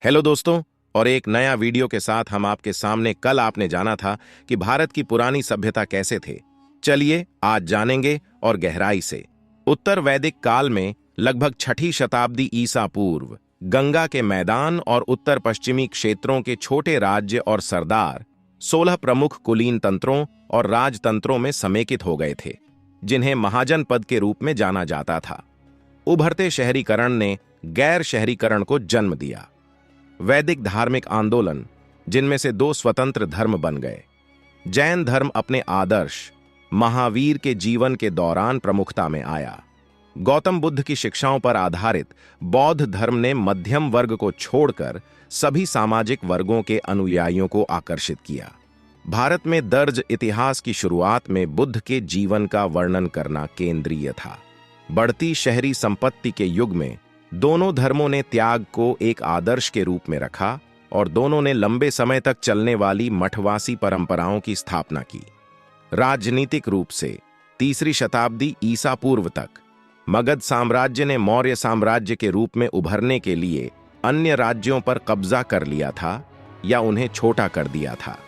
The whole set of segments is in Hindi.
हेलो दोस्तों। और एक नया वीडियो के साथ हम आपके सामने। कल आपने जाना था कि भारत की पुरानी सभ्यता कैसे थे। चलिए आज जानेंगे और गहराई से। उत्तर वैदिक काल में लगभग 6ठी शताब्दी ईसा पूर्व गंगा के मैदान और उत्तर पश्चिमी क्षेत्रों के छोटे राज्य और सरदार 16 प्रमुख कुलीन तंत्रों और राजतंत्रों में समेकित हो गए थे, जिन्हें महाजनपद के रूप में जाना जाता था। उभरते शहरीकरण ने गैर शहरीकरण को जन्म दिया। वैदिक धार्मिक आंदोलन, जिनमें से दो स्वतंत्र धर्म बन गए। जैन धर्म अपने आदर्श महावीर के जीवन के दौरान प्रमुखता में आया। गौतम बुद्ध की शिक्षाओं पर आधारित बौद्ध धर्म ने मध्यम वर्ग को छोड़कर सभी सामाजिक वर्गों के अनुयायियों को आकर्षित किया। भारत में दर्ज इतिहास की शुरुआत में बुद्ध के जीवन का वर्णन करना केंद्रीय था। बढ़ती शहरी संपत्ति के युग में दोनों धर्मों ने त्याग को एक आदर्श के रूप में रखा और दोनों ने लंबे समय तक चलने वाली मठवासी परंपराओं की स्थापना की। राजनीतिक रूप से 3री शताब्दी ईसा पूर्व तक मगध साम्राज्य ने मौर्य साम्राज्य के रूप में उभरने के लिए अन्य राज्यों पर कब्जा कर लिया था या उन्हें छोटा कर दिया था।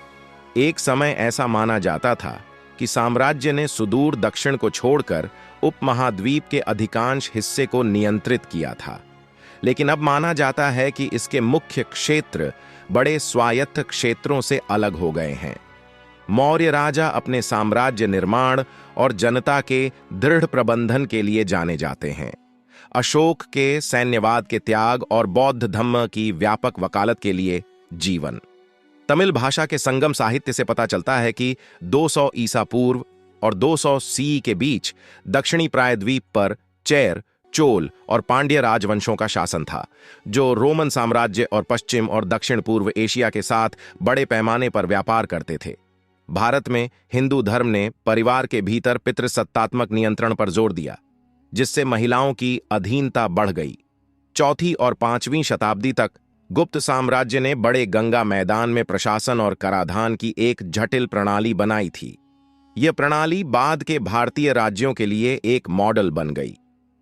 एक समय ऐसा माना जाता था कि साम्राज्य ने सुदूर दक्षिण को छोड़कर उपमहाद्वीप के अधिकांश हिस्से को नियंत्रित किया था, लेकिन अब माना जाता है कि इसके मुख्य क्षेत्र बड़े स्वायत्त क्षेत्रों से अलग हो गए हैं। मौर्य राजा अपने साम्राज्य निर्माण और जनता के दृढ़ प्रबंधन के लिए जाने जाते हैं। अशोक के सैन्यवाद के त्याग और बौद्ध धम्म की व्यापक वकालत के लिए जीवन। तमिल भाषा के संगम साहित्य से पता चलता है कि 200 ईसा पूर्व और 200 सी के बीच दक्षिणी प्रायद्वीप पर चेर, चोल और पांड्य राजवंशों का शासन था, जो रोमन साम्राज्य और पश्चिम और दक्षिण पूर्व एशिया के साथ बड़े पैमाने पर व्यापार करते थे। भारत में हिंदू धर्म ने परिवार के भीतर पितृसत्तात्मक नियंत्रण पर जोर दिया, जिससे महिलाओं की अधीनता बढ़ गई। 4ठी और 5वीं शताब्दी तक गुप्त साम्राज्य ने बड़े गंगा मैदान में प्रशासन और कराधान की एक जटिल प्रणाली बनाई थी। यह प्रणाली बाद के भारतीय राज्यों के लिए एक मॉडल बन गई।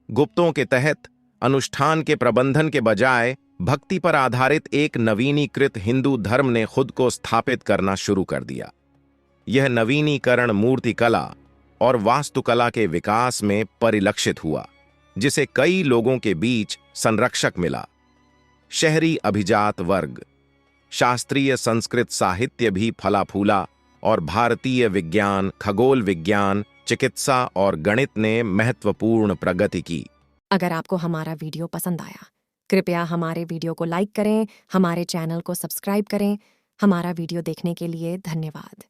गुप्तों के तहत अनुष्ठान के प्रबंधन के बजाय भक्ति पर आधारित एक नवीनीकृत हिंदू धर्म ने खुद को स्थापित करना शुरू कर दिया। यह नवीनीकरण मूर्तिकला और वास्तुकला के विकास में परिलक्षित हुआ, जिसे कई लोगों के बीच संरक्षक मिला। शहरी अभिजात वर्ग, शास्त्रीय संस्कृत साहित्य भी फला फूला और भारतीय विज्ञान, खगोल विज्ञान, चिकित्सा और गणित ने महत्वपूर्ण प्रगति की। अगर आपको हमारा वीडियो पसंद आया, कृपया हमारे वीडियो को लाइक करें, हमारे चैनल को सब्सक्राइब करें। हमारा वीडियो देखने के लिए धन्यवाद।